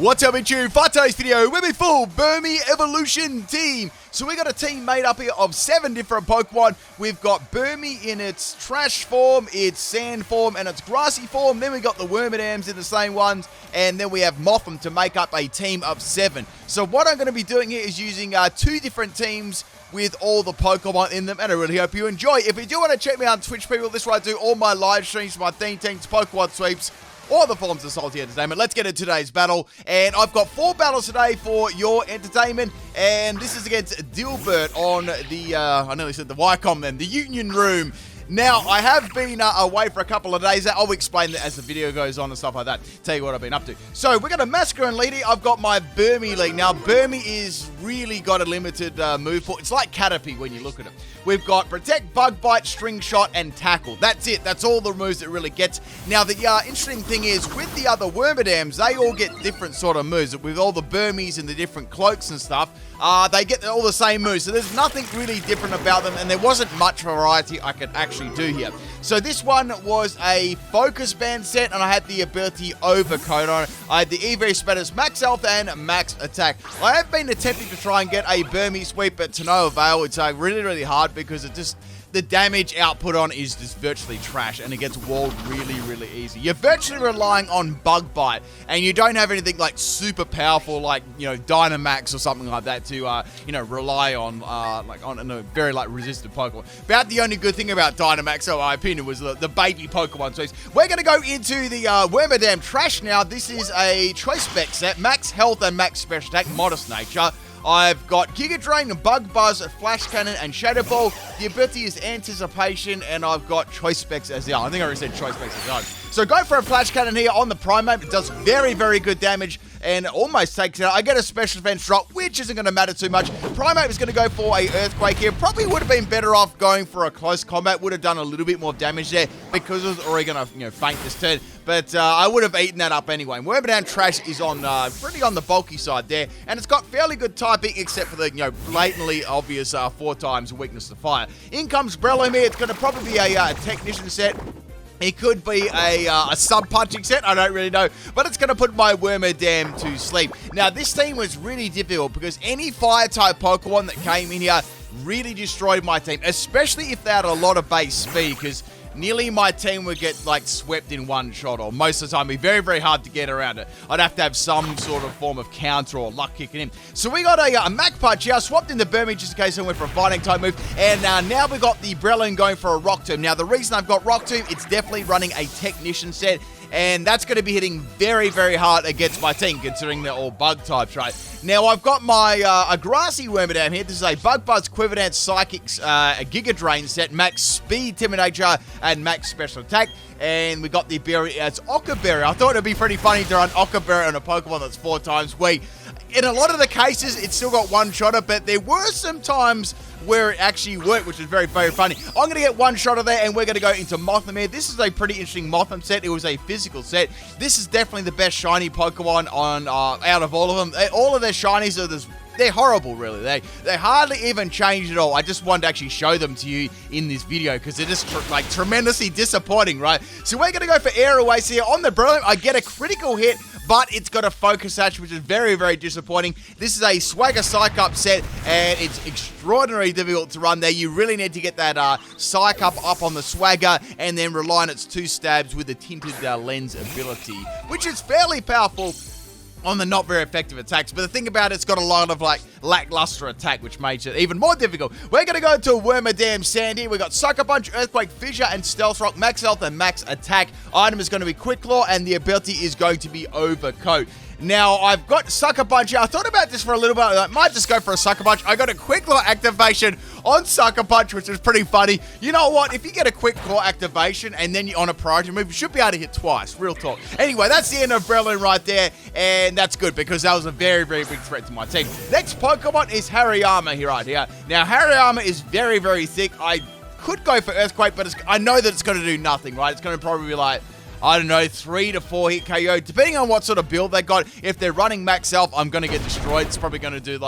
What's up, YouTube? For today's video, we're with full Burmy evolution team. So we got a team made up here of 7 different Pokemon. We've got Burmy in its trash form, its sand form, and its grassy form. Then we got the Wormadams in the same ones. And then we have Mothim to make up a team of 7. So what I'm going to be doing here is using 2 different teams with all the Pokemon in them, and I really hope you enjoy. If you do want to check me out on Twitch, people, this is where I do all my live streams, my theme teams, Pokemon sweeps, all the forms of salty entertainment. Let's get into today's battle, and I've got 4 battles today for your entertainment, and this is against Dialga on the, I nearly said the Wycombe then, the Union Room. Now, I have been away for a couple of days. I'll explain that as the video goes on and stuff like that. Tell you what I've been up to. So, we got a Massacre and Leady. I've got my Burmy lead. Now, Burmy is really got a limited move pool. It's like Caterpie when you look at it. We've got Protect, Bug Bite, String Shot, and Tackle. That's it. That's all the moves it really gets. Now, the interesting thing is, with the other Wormadams, they all get different sort of moves. With all the Burmies and the different cloaks and stuff, they get all the same moves. So, there's nothing really different about them, and there wasn't much variety I could actually do here. So this one was a focus band set, and I had the ability Overcoat on it. I had the EV Spreaders Max Health and Max Attack. I have been attempting to try and get a Burmy sweep, but to no avail. It's really hard because it just, the damage output on is just virtually trash, and it gets walled really easy. You're virtually relying on Bug Bite, and you don't have anything like super powerful like, you know, Dynamax or something like that to, you know, rely on, on a very, resistant Pokemon. About the only good thing about Dynamax, in my opinion, was the baby Pokemon. So we're going to go into the Wormadam trash now. This is a Choice Spec set, Max Health and Max Special Attack, Modest Nature. I've got Giga Drain, Bug Buzz, Flash Cannon, and Shadow Ball. The ability is Anticipation, and I've got Choice Specs as well. I think I already said Choice Specs as well. So go for a Flash Cannon here on the Primate. It does very good damage and almost takes it out. I get a Special Defense drop, which isn't going to matter too much. Primate was going to go for a Earthquake here. Probably would have been better off going for a Close Combat. Would have done a little bit more damage there because it was already going to, you know, faint this turn. But I would have eaten that up anyway. Wormadam Trash is on pretty on the bulky side there, and it's got fairly good typing except for the, you know, blatantly obvious 4 times weakness to fire. In comes Breloom here. It's going to probably be a Technician set. It could be a sub-punching set, I don't really know, but it's going to put my Wormadam to sleep. Now, this team was really difficult because any Fire-type Pokemon that came in here really destroyed my team, especially if they had a lot of base speed, because nearly my team would get, swept in one shot, or most of the time, it'd be very hard to get around it. I'd have to have some sort of form of counter or luck kicking in. So we got a Mach Punch here. I swapped in the Burmy just in case I went for a fighting type move. And now we got the Breloom going for a Rock Tomb. Now, the reason I've got Rock Tomb, it's definitely running a Technician set. And that's going to be hitting very hard against my team, considering they're all bug types, right? Now, I've got my a grassy Wormadam here. This is a Bug Buzz, Quiver Dance, Psychics, a Giga Drain set, Max Speed, Intimidator, and Max Special Attack. And we got the Berry as Occa Berry. I thought it'd be pretty funny to run Occa Berry on a Pokemon that's 4 times weak. In a lot of the cases, it's still got one-shotter, but there were some times where it actually worked, which is very funny. I'm going to get one-shotter there, and we're going to go into Mothim here. This is a pretty interesting Mothim set. It was a physical set. This is definitely the best shiny Pokemon on out of all of them. All of their shinies are this. They're horrible, really. They hardly even change at all. I just wanted to actually show them to you in this video because they're just tremendously disappointing, right? So we're going to go for Air Oasis here. On the Breloom, I get a critical hit, but it's got a Focus Sash, which is very disappointing. This is a Swagger Psych Up set, and it's extraordinarily difficult to run there. You really need to get that Psych Up on the Swagger, and then rely on its 2 stabs with the Tinted Lens ability, which is fairly powerful on the not very effective attacks. But the thing about it's got a lot of lackluster attack, which makes it even more difficult. We're going to go to Wormadam Sandy. We got Sucker Punch, Earthquake, Fissure, and Stealth Rock, Max Health, and Max Attack. Item is going to be Quick Claw, and the ability is going to be Overcoat. Now, I've got Sucker Punch here. I thought about this for a little bit. I might just go for a Sucker Punch. I got a Quick Claw activation on Sucker Punch, which is pretty funny. You know what? If you get a Quick Claw activation and then you're on a priority move, you should be able to hit twice. Real talk. Anyway, that's the end of Breloom right there, and that's good because that was a very big threat to my team. Next Pokemon is Hariyama here right here. Now, Hariyama is very thick. I could go for Earthquake, but I know that it's going to do nothing, right? It's going to probably be I don't know, 3 to 4 hit KO, depending on what sort of build they got. If they're running Max Health, I'm going to get destroyed. It's probably going to do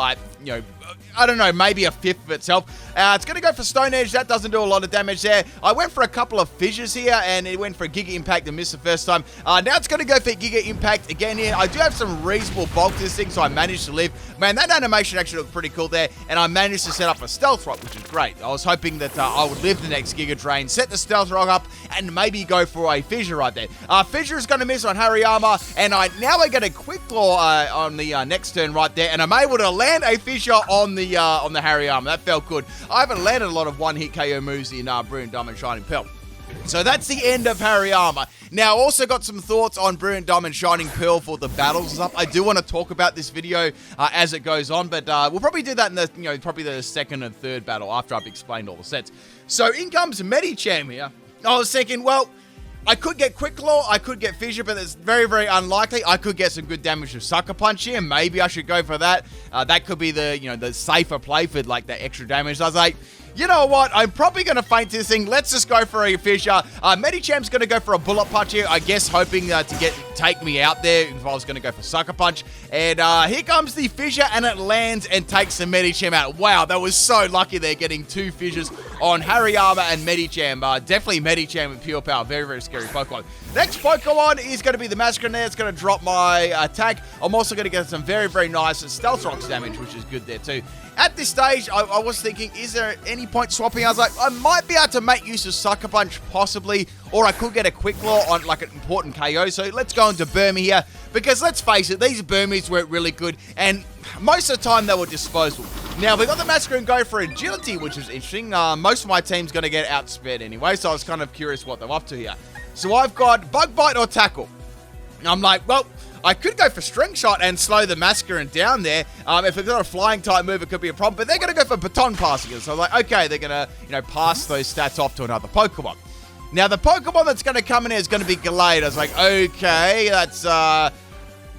I don't know, maybe a fifth of itself. It's going to go for Stone Edge. That doesn't do a lot of damage there. I went for a couple of fissures here, and it went for a Giga Impact and missed the first time. Now it's going to go for Giga Impact again here. I do have some reasonable bulk to this thing, so I managed to live. Man, that animation actually looked pretty cool there, and I managed to set up a Stealth Rock, which is great. I was hoping that I would live the next Giga Drain, set the Stealth Rock up, and maybe go for a Fissure right there. Fissure is going to miss on Hariyama, and now I get a Quick Claw on the next turn right there, and I'm able to land a Fissure on the Hariyama. That felt good. I haven't landed a lot of one-hit KO moves in Brilliant Diamond Shining Pearl. So that's the end of Hariyama. Now, also got some thoughts on Brilliant Diamond Shining Pearl for the battles and stuff. I do want to talk about this video as it goes on, but we'll probably do that in the, probably the second and third battle after I've explained all the sets. So in comes Medicham here. I was thinking, well, I could get Quick Claw, I could get Fissure, but it's very, very unlikely. I could get some good damage with Sucker Punch here. Maybe I should go for that. That could be the, the safer play for like that extra damage. So I was like, you know what? I'm probably going to feint this thing. Let's just go for a Fissure. Medicham's going to go for a Bullet Punch here, I guess hoping to take me out there if I was going to go for Sucker Punch. And here comes the Fissure, and it lands and takes the Medicham out. Wow, that was so lucky there, getting two Fissures on Hariyama and Medicham. Definitely Medicham with Pure Power. Very, very scary Pokemon. Next Pokemon is going to be the Masquerader. It's going to drop my attack. I'm also going to get some very, very nice Stealth Rocks damage, which is good there too. At this stage, I was thinking, is there any point swapping? I was like, I might be able to make use of Sucker Punch, possibly, or I could get a Quick Claw on like an important KO. So let's go into Burmy here, because let's face it, these Burmies were really good, and most of the time they were disposable. Now, we got the Masquerader and go for Agility, which is interesting. Most of my team's going to get outspared anyway, so I was kind of curious what they're up to here. So I've got Bug Bite or Tackle. I'm like, well, I could go for String Shot and slow the Masquerader down there. If it's got a flying type move, it could be a problem. But they're going to go for Baton Passing. So I'm like, okay, they're going to, pass those stats off to another Pokemon. Now, the Pokemon that's going to come in here is going to be Gallade. I was like, okay,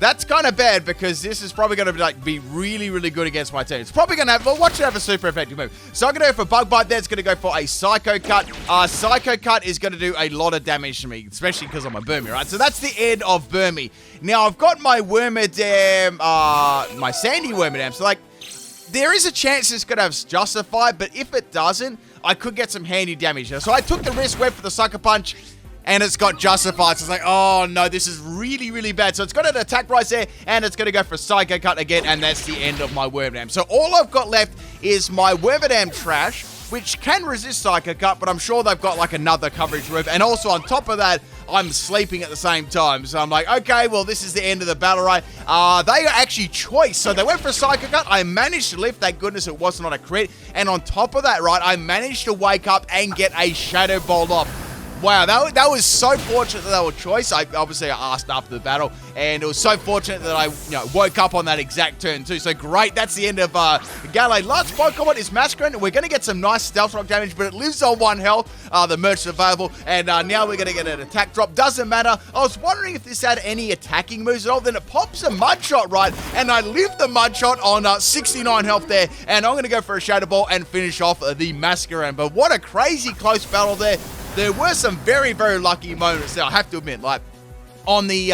that's kind of bad, because this is probably going to be really, really good against my team. It's probably going to have, well, watch it have a super effective move. So I'm going to go for Bug Bite there. It's going to go for a Psycho Cut. Psycho Cut is going to do a lot of damage to me, especially because I'm a Burmy, right? So that's the end of Burmy. Now, I've got my Wormadam, my Sandy Wormadam. So, like, there is a chance it's going to have Justify, but if it doesn't, I could get some handy damage. So I took the risk, went for the Sucker Punch, and it's got Justified. So it's like, oh no, this is really, really bad. So it's got an attack price there, and it's going to go for Psycho Cut again, and that's the end of my Wormadam. So all I've got left is my Wormadam Trash, which can resist Psycho Cut, but I'm sure they've got like another coverage move. And also on top of that, I'm sleeping at the same time. So I'm like, okay, well, this is the end of the battle, right? They are actually choice. So they went for Psycho Cut. I managed to lift. Thank goodness it was not a crit. And on top of that, right, I managed to wake up and get a Shadow Bolt off. Wow, that was so fortunate that they were choice. I asked after the battle, and it was so fortunate that I woke up on that exact turn too. So great, that's the end of Gallade. Last Pokemon is Masquerader. We're going to get some nice Stealth Rock damage, but it lives on 1 health. The merch is available, and now we're going to get an attack drop. Doesn't matter. I was wondering if this had any attacking moves at all. Then it pops a Mud Shot, right? And I live the Mud Shot on 69 health there, and I'm going to go for a Shadow Ball and finish off the Masquerader. But what a crazy close battle there. There were some very, very lucky moments there, I have to admit. Like, on the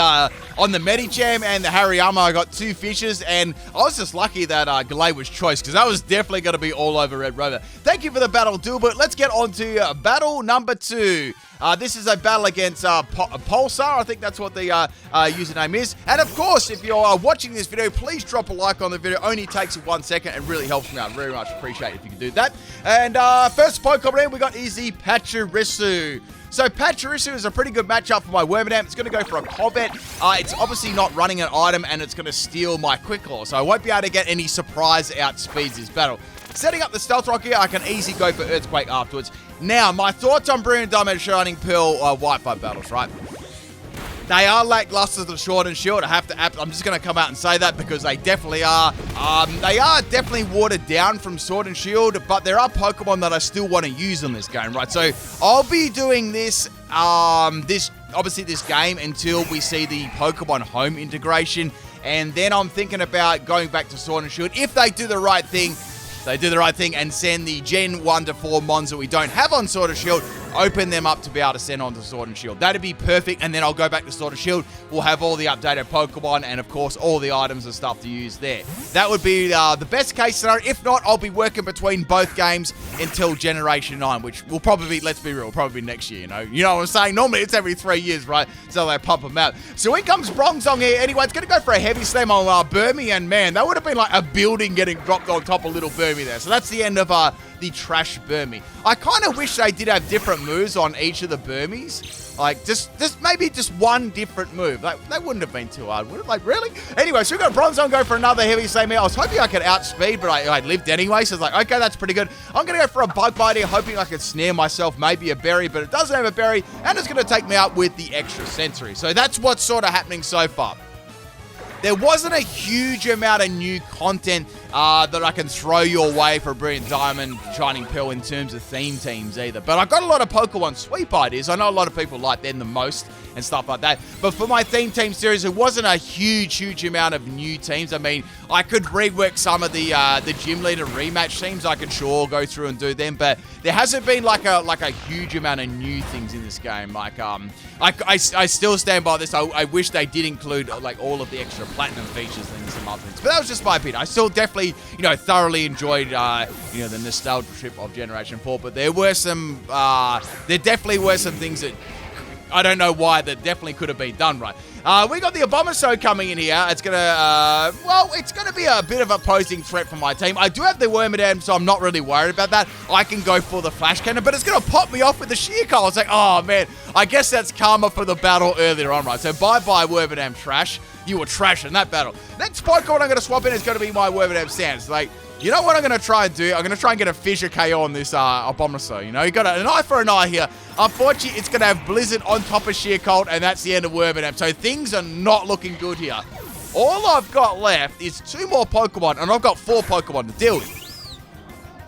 Medicham and the Hariyama, I got 2 fishes, and I was just lucky that Gallade was choice, because that was definitely going to be all over Red Rover. Thank you for the battle, Dilbert. Let's get on to battle number 2. This is a battle against Pulsar. I think that's what the username is. And of course, if you're watching this video, please drop a like on the video. It only takes 1 second and really helps me out. Very much appreciate it if you can do that. And first Pokemon we got is the Pachirisu. So Pachirisu is a pretty good matchup for my Wormadam. It's going to go for a Cobbett. It's obviously not running an item, and it's going to steal my Quick Claw. So I won't be able to get any surprise outspeeds this battle. Setting up the Stealth Rock here, I can easily go for Earthquake afterwards. Now, my thoughts on Brilliant Diamond Shining Pearl Wi-Fi battles, right? They are lackluster to Sword and Shield. I'm just going to come out and say that, because they definitely are. They are definitely watered down from Sword and Shield, but there are Pokemon that I still want to use on this game, right? So I'll be doing this, obviously this game until we see the Pokemon Home integration, and then I'm thinking about going back to Sword and Shield. If they do the right thing, and send the Gen 1 to 4 Mons that we don't have on Sword and Shield open them up to be able to send on to Sword and Shield. That'd be perfect, and then I'll go back to Sword and Shield. We'll have all the updated Pokemon and, of course, all the items and stuff to use there. That would be the best case scenario. If not, I'll be working between both games until Generation 9, which will probably be, let's be real, probably be next year, you know? You know what I'm saying? Normally, it's every 3 years, right? So they pump them out. So in comes Bronzong here. Anyway, it's going to go for a heavy slam on Burmy, and man, that would have been like a building getting dropped on top of little Burmy there. So that's the end of the trash Burmy. I kind of wish they did have different moves on each of the Burmies. Like, just maybe just one different move. Like, that wouldn't have been too hard, would it? Like, really? Anyway, so we've got Bronzong go for another heavy slam here. I was hoping I could outspeed, but I lived anyway, so it's like, okay, that's pretty good. I'm going to go for a Bug Bite here, hoping I could snare myself maybe a berry, but it doesn't have a berry, and it's going to take me out with the extra sensory. So that's what's sort of happening so far. There wasn't a huge amount of new content that I can throw your way for Brilliant Diamond, Shining Pearl in terms of theme teams either. But I've got a lot of Pokemon sweep ideas. I know a lot of people like them the most and stuff like that. But for my theme team series, it wasn't a huge amount of new teams. I mean, I could rework some of the gym leader rematch teams. I could sure go through and do them. But there hasn't been like a huge amount of new things in this game. Like, I still stand by this. I wish they did include like all of the extra platinum features and some other things. But that was just my opinion. I still definitely, thoroughly enjoyed, the nostalgia trip of Generation 4. But there were some, there definitely were some things that I don't know why that definitely could have been done right. We got the Abomasnow coming in here. It's gonna, it's gonna be a bit of a posing threat for my team. I do have the Wormadam, so I'm not really worried about that. I can go for the Flash Cannon, but it's gonna pop me off with the Sheer Coal. It's like, oh man, I guess that's karma for the battle earlier on, right? So bye-bye Wormadam trash. You were trash in that battle. Next Pokemon I'm gonna swap in is gonna be my Wormadam Sans. Like, you know what I'm going to try and do? I'm going to try and get a Fissure KO on this Abomasnow. You got an eye for an eye here. Unfortunately, it's going to have Blizzard on top of Sheer Cold, and that's the end of Wormadam. So things are not looking good here. All I've got left is 2 more Pokemon, and I've got 4 Pokemon to deal with.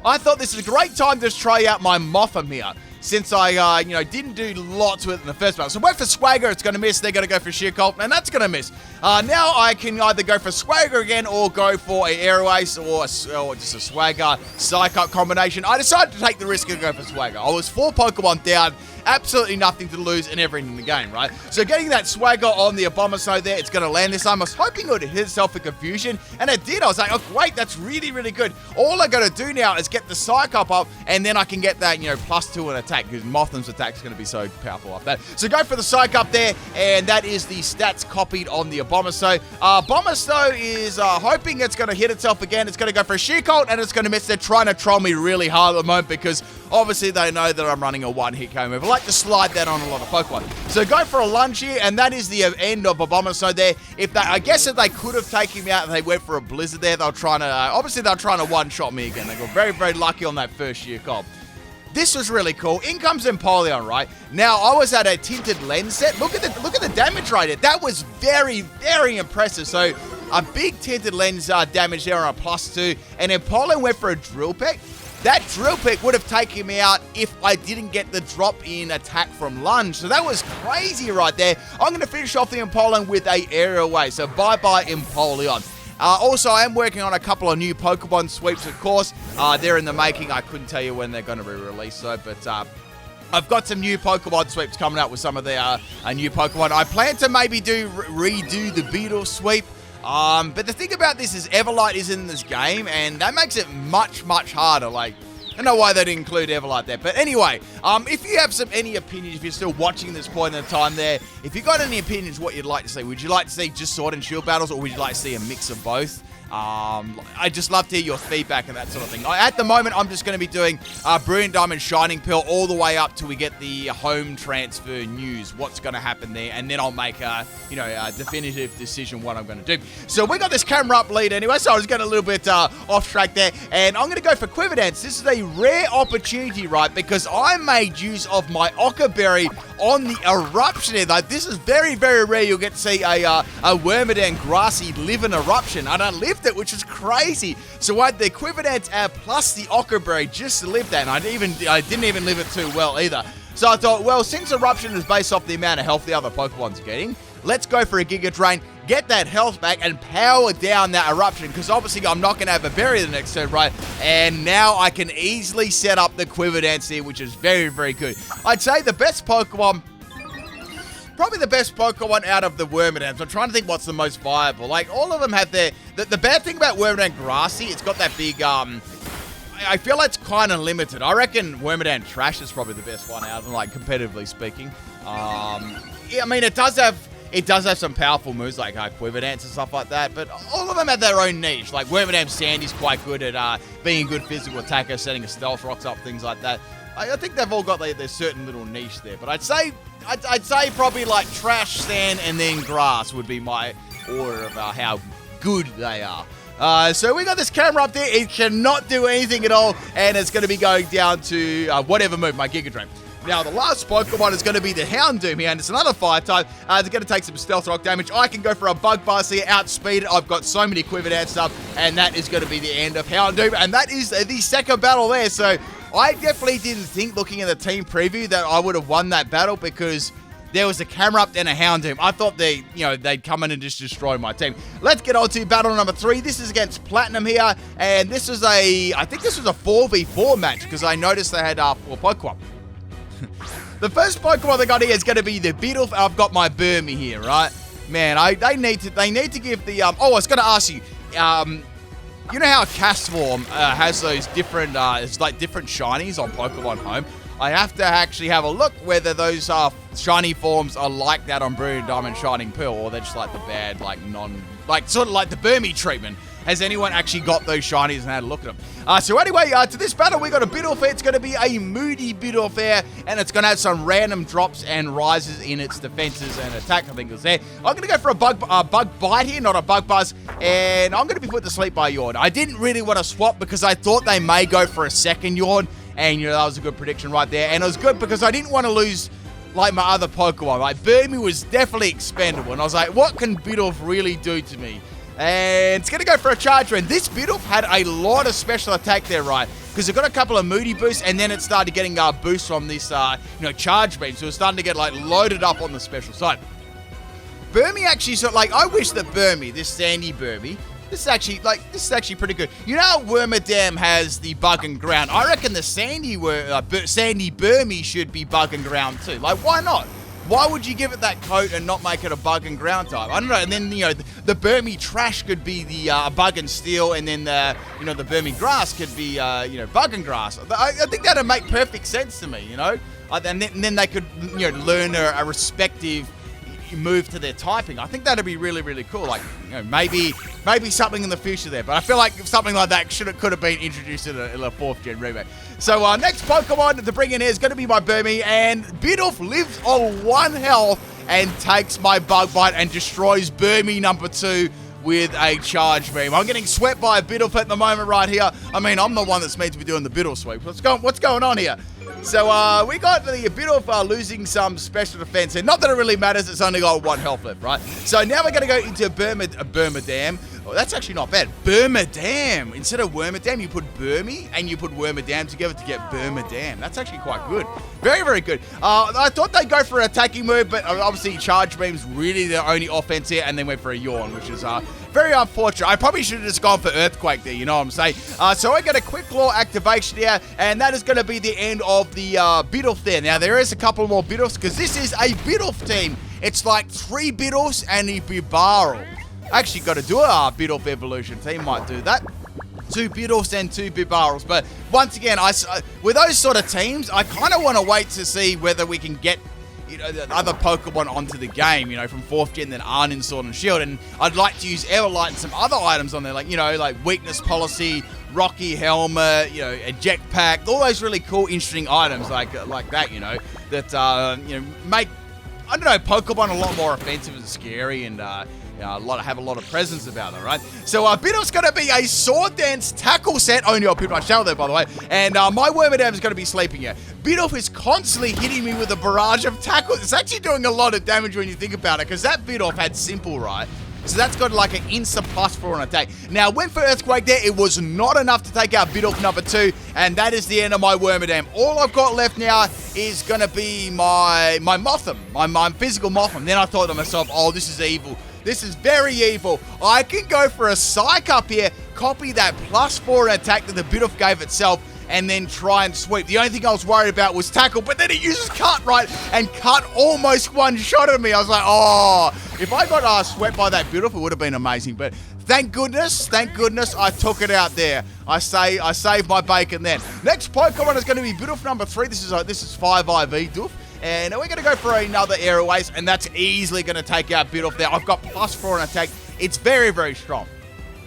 I thought this is a great time to try out my Mothim here, since I, didn't do lots with it in the first battle. So went for Swagger, it's going to miss. They're going to go for Sheer Cold, and that's going to miss. Now I can either go for Swagger again or go for a Aero Ace or just a Swagger Psych-Up combination. I decided to take the risk and go for Swagger. I was 4 Pokemon down, absolutely nothing to lose and everything in the game, right? So getting that Swagger on the Abomasnow there, it's going to land this time. I was hoping it would hit itself for Confusion, and it did. I was like, oh great, that's really good. All I got to do now is get the Psych-Up up, and then I can get that, +2 in attack, because Mothim's attack is going to be so powerful off that. So go for the Psych-Up there, and that is the stats copied on the Abomasnow. Abomasnow is hoping it's going to hit itself again. It's going to go for a Sheer Cold, and it's going to miss. They're trying to troll me really hard at the moment, because obviously they know that I'm running a one-hit KO move. I like to slide that on a lot of Pokemon. So go for a lunge here, and that is the end of Abomasnow there. I guess if they could have taken me out and they went for a Blizzard there, they're trying to one-shot me again. They got very lucky on that first Sheer Cold. This was really cool. In comes Empoleon, right? Now, I was at a tinted lens set. Look at the damage right there. That was very impressive. So, a big tinted lens damage there on a +2. And Empoleon went for a Drill Peck. That Drill Peck would have taken me out if I didn't get the drop in attack from lunge. So that was crazy right there. I'm going to finish off the Empoleon with a Aerial Ace. So bye-bye Empoleon. Also, I am working on a couple of new Pokemon sweeps, of course. They're in the making. I couldn't tell you when they're going to be released, though, but I've got some new Pokemon sweeps coming out with some of the new Pokemon. I plan to maybe redo the Beetle sweep. But the thing about this is Everlight is in this game, and that makes it much harder. Like, I don't know why they didn't include Everlight there. But anyway, if you have any opinions, if you're still watching this point in the time there, if you got any opinions what you'd like to see, would you like to see just Sword and Shield battles, or would you like to see a mix of both? I'd just love to hear your feedback and that sort of thing. At the moment, I'm just going to be doing Brilliant Diamond, Shining Pearl all the way up till we get the home transfer news, what's going to happen there, and then I'll make a definitive decision what I'm going to do. So we got this camera up lead anyway, so I was getting a little bit off track there, and I'm going to go for Quiver Dance. This is a rare opportunity, right, because I made use of my Occa Berry on the Eruption here. Like, this is very rare. You'll get to see a Wormadam Grassy live an Eruption. I don't live it, which is crazy. So I had the Quiver Dance plus the Occa Berry just to live that, and I didn't even live it too well either. So I thought, well, since Eruption is based off the amount of health the other Pokemon's getting, let's go for a Giga Drain. get that health back, and power down that eruption, because obviously I'm not going to have a berry the next turn, right? And now I can easily set up the Quiver Dance here, which is very, very good. I'd say the best Pokemon, probably the best Pokemon out of the Wormadams. I'm trying to think what's the most viable. Like, all of them have their... The bad thing about Wormadam Grassy, it's got that big, I feel like it's kind of limited. I reckon Wormadam Trash is probably the best one out of them, like, competitively speaking. Yeah, I mean, it does have some powerful moves, like Quiver Dance and stuff like that, but all of them have their own niche. Like, Wormadam Sandy's quite good at being a good physical attacker, setting a Stealth Rocks up, things like that. I think they've all got their certain little niche there, but I'd say probably like Trash, Sand, and then Grass would be my order of how good they are. So we got this camera up there. It cannot do anything at all, and it's going to be going down to whatever move, my Giga Drain. Now, the last Pokemon is going to be the Houndoom here, and it's another Fire type. It's going to take some Stealth Rock damage. I can go for a Bug Buzz here, outspeed it. I've got so many Quiver Dance stuff, and that is going to be the end of Houndoom, and that is the second battle there. So I definitely didn't think, looking at the team preview, that I would have won that battle, because there was a Camerupt and a Houndoom. I thought they'd come in and just destroy my team. Let's get on to battle number 3. This is against Platinum here, and this is I think this was a 4v4 match, because I noticed they had 4 Pokemon. The first Pokemon they got here is going to be the Beetle. I've got my Burmy here, right? Man, they need to give the oh, I was going to ask you, you know how Castform has those different it's like different shinies on Pokemon Home? I have to actually have a look whether those shiny forms are like that on Brilliant Diamond, Shining Pearl, or they're just like the bad, sort of like the Burmy treatment. Has anyone actually got those shinies and had a look at them? So anyway, to this battle, we got a Bidoof. It's going to be a moody Bidoof there, and it's going to have some random drops and rises in its defenses and attack, I think it's there. I'm going to go for a Bug Bite here, not a Bug Buzz, and I'm going to be put to sleep by Yawn. I didn't really want to swap because I thought they may go for a second Yawn, and that was a good prediction right there. And it was good because I didn't want to lose like my other Pokemon. Like, Burmy was definitely expendable, and I was like, what can Bidoof really do to me? And it's going to go for a Charge Beam. This Bidoof had a lot of special attack there, right? Because it got a couple of Moody boosts, and then it started getting boosts from this, Charge Beam. So it was starting to get, loaded up on the special side. Burmy actually, I wish that Burmy, this Sandy Burmy, this is actually pretty good. You know how Wormadam has the Bug and Ground? I reckon the Sandy Burmy should be Bug and Ground too. Like, why not? Why would you give it that coat and not make it a Bug and Ground type? I don't know. And then, the Burmy Trash could be the Bug and Steel, and then the Burmy Grass could be, Bug and Grass. I think that'd make perfect sense to me, And then they could, learn a respective move to their typing. I think that'd be really, really cool. Like, maybe something in the future there. But I feel like something like that could have been introduced in a 4th gen remake. So next Pokemon to bring in here is going to be my Burmy, and Bidoof lives on 1 health and takes my Bug Bite and destroys Burmy number 2 with a Charge Beam. I'm getting swept by a Bidoof at the moment right here. I mean, I'm the one that's meant to be doing the Bidoof sweep. What's going on here? So we got the Bidoof losing some special defense, and not that it really matters, it's only got 1 health left, right? So now we're going to go into Burmadam. Oh, that's actually not bad. Burmadam. Instead of Wormadam, you put Burmy and you put Wormadam together to get Burmadam. That's actually quite good. Very, very good. I thought they'd go for an attacking move, but obviously Charge Beam's really the only offense here, and then went for a Yawn, which is very unfortunate. I probably should have just gone for Earthquake there, you know what I'm saying? So I got a Quick Claw activation here, and that is going to be the end of the Bidoof there. Now, there is a couple more Bidoofs, because this is a Bidoof team. It's like 3 Bidoofs and a Bibarel. Actually got to do a Bidoof evolution team, might do that. 2 Bidoofs and 2 Bibarels. But once again, with those sort of teams, I kind of want to wait to see whether we can get the other Pokemon onto the game, from 4th gen that aren't in Sword and Shield. And I'd like to use Everlight and some other items on there, like Weakness Policy, Rocky Helmet, Eject Pack, all those really cool, interesting items like that, that make, I don't know, Pokemon a lot more offensive and scary, and have a lot of presence about them, right? So Bidoof's going to be a Sword Dance tackle set. Only I'll put my channel there, by the way. And my Wormadam is going to be sleeping here. Bidoof is constantly hitting me with a barrage of tackles. It's actually doing a lot of damage when you think about it, because that Bidoof had Simple, right? So that's got like an insta plus for an attack. Now, went for Earthquake there. It was not enough to take out Bidoof number 2. And that is the end of my Wormadam. All I've got left now is going to be my Mothim, my physical Mothim. Then I thought to myself, oh, this is evil. This is very evil. I can go for a Psych up here, copy that +4 attack that the Bidoff gave itself, and then try and sweep. The only thing I was worried about was tackle, but then it uses cut, right? And cut almost one-shotted me. I was like, oh, if I got swept by that Bidoff, it would have been amazing. But thank goodness I took it out there. I saved my bacon then. Next Pokemon is going to be Bidoff number 3. This is 5 IV Doof. And we're going to go for another Airways, and that's easily going to take out Bidoff there. I've got +4 on attack. It's very, very strong.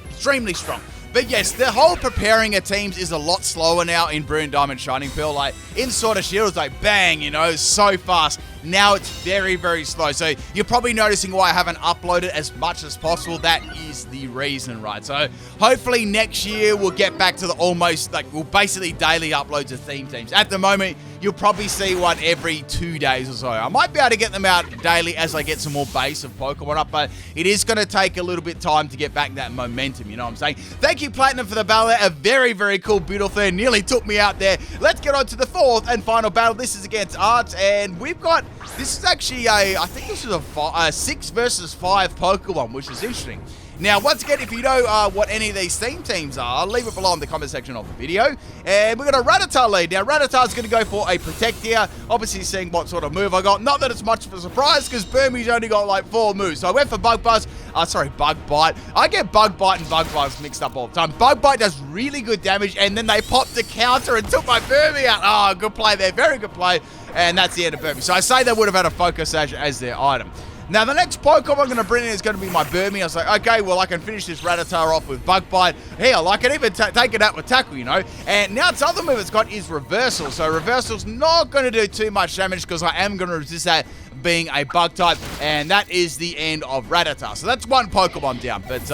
Extremely strong. But yes, the whole preparing of teams is a lot slower now in Brune Diamond Shining Pearl. Like, in Sword and Shield, it's like bang, you know, so fast. Now it's very, very slow. So you're probably noticing why I haven't uploaded as much as possible. That is the reason, right? So hopefully next year we'll get back to the almost, like, we'll basically daily uploads of theme teams. At the moment, you'll probably see one every 2 days or so. I might be able to get them out daily as I get some more base of Pokemon up, but it is going to take a little bit of time to get back that momentum, you know what I'm saying? Thank you, Platinum, for the battle. A very, very cool Bidoff there. Nearly took me out there. Let's get on to the 4th and final battle. This is against Arts, and we've got, this is actually I think this is a 6 versus 5 Pokemon, which is interesting. Now, once again, if you know what any of these theme teams are, leave it below in the comment section of the video. And we've got a Rattata lead. Now, Rattata's going to go for a Protect here. Obviously, seeing what sort of move I got. Not that it's much of a surprise, because Burmy's only got like 4 moves. So I went for Bug Bite. I get Bug Bite and Bug Buzz mixed up all the time. Bug Bite does really good damage, and then they popped the counter and took my Burmy out. Oh, good play there. Very good play. And that's the end of Burmy. So I say they would have had a Focus Sash as their item. Now, the next Pokemon I'm going to bring in is going to be my Burmy. I was like, okay, well, I can finish this Rattata off with Bug Bite. Hell, I can even take it out with Tackle, you know. And now its other move it's got is Reversal. So Reversal's not going to do too much damage because I am going to resist that being a Bug type. And that is the end of Rattata. So that's one Pokemon down. But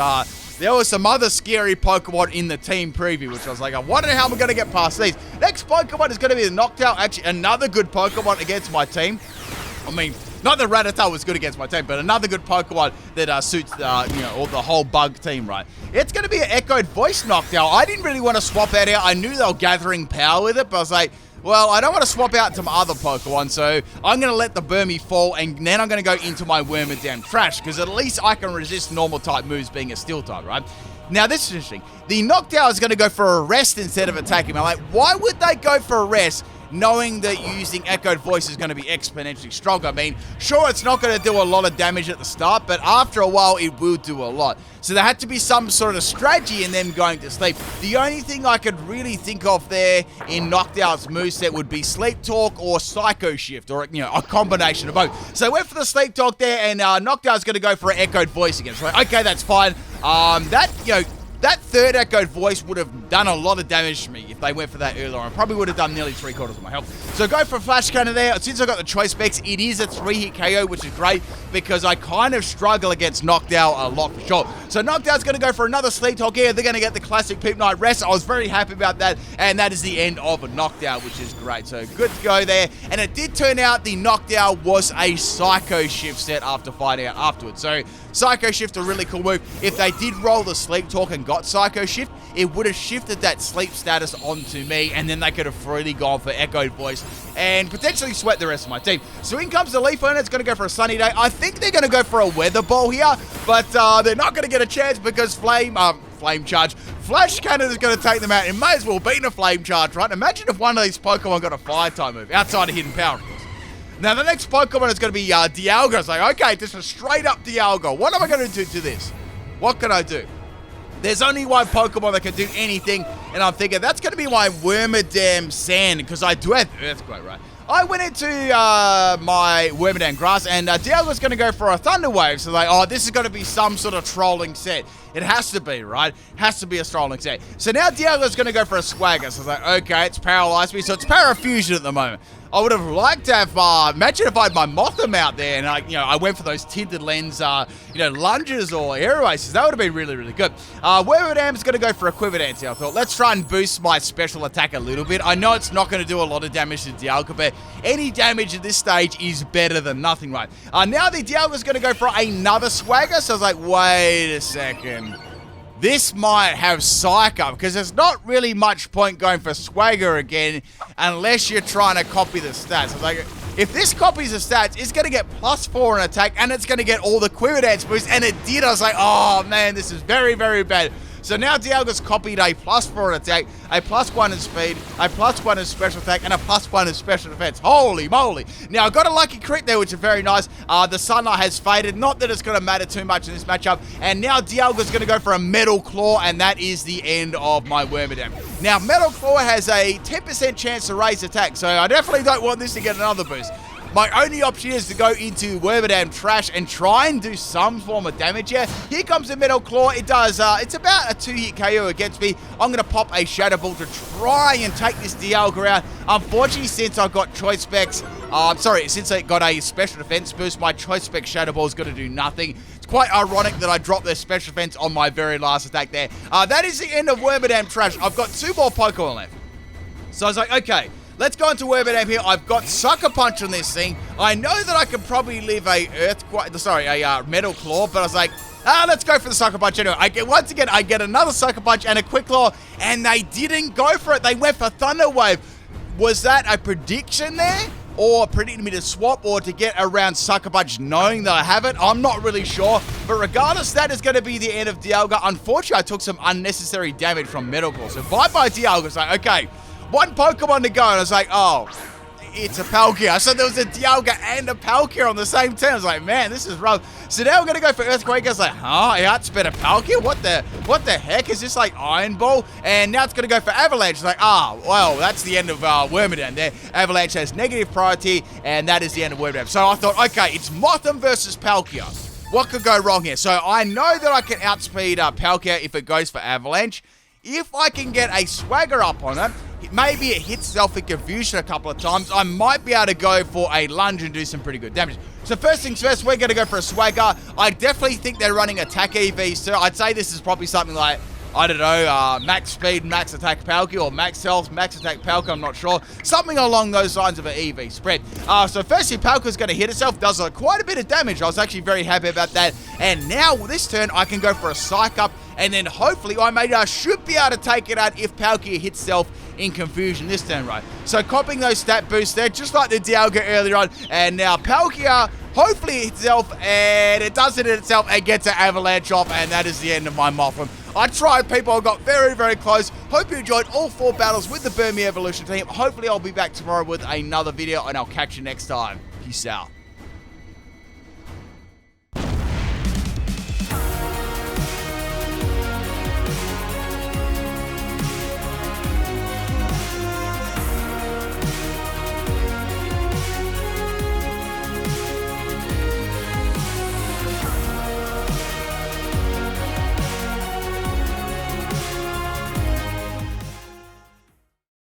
there was some other scary Pokemon in the team preview, which I was like, I wonder how I'm going to get past these. Next Pokemon is going to be the Noctowl. Actually, another good Pokemon against my team. I mean, not that Rattata was good against my team, but another good Pokemon that suits, you know, all the whole bug team, right? It's going to be an Echoed Voice Noctowl. I didn't really want to swap that out. I knew they were gathering power with it, but I was like, well, I don't want to swap out some other Pokemon, so I'm going to let the Burmy fall, and then I'm going to go into my Wormadam Trash, because at least I can resist normal type moves being a Steel type, right? Now, this is interesting. The Noctowl is going to go for a rest instead of attacking. I'm like, why would they go for a rest, knowing that using Echoed Voice is going to be exponentially stronger? I mean, sure, it's not going to do a lot of damage at the start, but after a while, it will do a lot. So there had to be some sort of strategy in them going to sleep. The only thing I could really think of there in Noctowl's moveset would be Sleep Talk or Psycho Shift, or, you know, a combination of both. So I went for the Sleep Talk there, and Noctowl's going to go for an Echoed Voice again. So, okay, that's fine. That third Echoed Voice would have done a lot of damage to me if they went for that earlier on. Probably would have done nearly 3/4 of my health. So go for Flash Cannon there. Since I got the choice specs, it is a 3-hit KO, which is great because I kind of struggle against Noctowl a lot for sure. So Noctowl's going to go for another Sleep Talk here. They're going to get the classic PIMPNITE rest. I was very happy about that, and that is the end of a Noctowl, which is great. So good to go there. And it did turn out the Noctowl was a Psycho Shift set after finding out afterwards. So Psycho Shift, a really cool move. If they did roll the Sleep Talk and got Psycho Shift, it would have shifted that sleep status onto me, and then they could have freely gone for Echoed Voice and potentially sweat the rest of my team. So in comes the Leaf Owner. It's going to go for a Sunny Day. I think they're going to go for a Weather Ball here, but they're not going to get a chance because Flame Charge. Flash Cannon is going to take them out. It may as well be in a Flame Charge, right? Imagine if one of these Pokemon got a Fire type move outside of Hidden Power, of course. Now, the next Pokemon is going to be Dialga. It's like, okay, just a straight-up Dialga. What am I going to do to this? What can I do? There's only one Pokemon that can do anything, and I'm thinking that's going to be my Wormadam Sand, because I do have Earthquake, right? I went into my Wormadam Grass, and Dialga's going to go for a Thunder Wave. So like, oh, this is going to be some sort of trolling set. It has to be, right? Has to be a trolling set. So now Dialga's going to go for a Swagger. So it's like, okay, it's paralyzed me. So it's Parafusion at the moment. I would have liked to have, imagine if I had my Mothim out there and I went for those tinted lens, lunges or air aces. That would have been really, really good. Wormadam's going to go for a Quiver Dance here. I thought, let's try and boost my special attack a little bit. I know it's not going to do a lot of damage to Dialga, but any damage at this stage is better than nothing, right? Now the Dialga's going to go for another Swagger. So I was like, wait a second. This might have Psych up, because there's not really much point going for Swagger again unless you're trying to copy the stats. I was like, if this copies the stats, it's going to get +4 in attack, and it's going to get all the quiver dance boost, and it did. I was like, oh man, this is very, very bad. So now Dialga's copied a +4 in attack, a +1 in speed, a +1 in special attack, and a +1 in special defense. Holy moly. Now, I got a lucky crit there, which is very nice. The sunlight has faded. Not that it's going to matter too much in this matchup. And now Dialga's going to go for a Metal Claw, and that is the end of my Wormadam. Now, Metal Claw has a 10% chance to raise attack, so I definitely don't want this to get another boost. My only option is to go into Wormadam Trash and try and do some form of damage here. Here comes the Metal Claw. It does, it's about a 2-hit KO against me. I'm going to pop a Shadow Ball to try and take this Dialga out. Unfortunately, since I got Choice Specs, since I got a Special Defense boost, my Choice Spec Shadow Ball is going to do nothing. It's quite ironic that I dropped their Special Defense on my very last attack there. That is the end of Wormadam Trash. I've got 2 more Pokemon left. So I was like, okay, let's go into Wormadam here. I've got Sucker Punch on this thing. I know that I could probably leave a Metal Claw, but I was like, let's go for the Sucker Punch anyway. Once again, I get another Sucker Punch and a Quick Claw, and they didn't go for it. They went for Thunder Wave. Was that a prediction there? Or predicting me to swap or to get around Sucker Punch knowing that I have it? I'm not really sure. But regardless, that is going to be the end of Dialga. Unfortunately, I took some unnecessary damage from Metal Claw. So bye-bye Dialga. It's like, okay, 1 Pokemon to go. And I was like, oh, it's a Palkia. So there was a Dialga and a Palkia on the same team. I was like, man, this is rough. So now we're going to go for Earthquake. I was like, huh? He outsped a Palkia? What the heck? Is this like Iron Ball? And now it's going to go for Avalanche. It's like, well, that's the end of Wormadam there. Avalanche has negative priority, and that is the end of Wormadam. So I thought, okay, it's Mothim versus Palkia. What could go wrong here? So I know that I can outspeed Palkia if it goes for Avalanche. If I can get a Swagger up on it, maybe it hits Self in Confusion a couple of times, I might be able to go for a Lunge and do some pretty good damage. So first things first, we're going to go for a Swagger. I definitely think they're running attack EV, so I'd say this is probably something like, I don't know, max speed, max attack Palkia, or max health, max attack Palkia, I'm not sure. Something along those lines of an EV spread. So firstly, Palkia's going to hit itself, does quite a bit of damage. I was actually very happy about that. And now, this turn, I can go for a Psych Up, and then hopefully I should be able to take it out if Palkia hits Self in Confusion this turn, right? So copying those stat boosts there, just like the Dialga earlier on. And now Palkia hopefully hits itself, and it doesn't hit itself and gets an Avalanche off, and that is the end of my Mothim. I tried, people. I got very, very close. Hope you enjoyed all 4 battles with the Burmy Evolution team. Hopefully I'll be back tomorrow with another video, and I'll catch you next time. Peace out.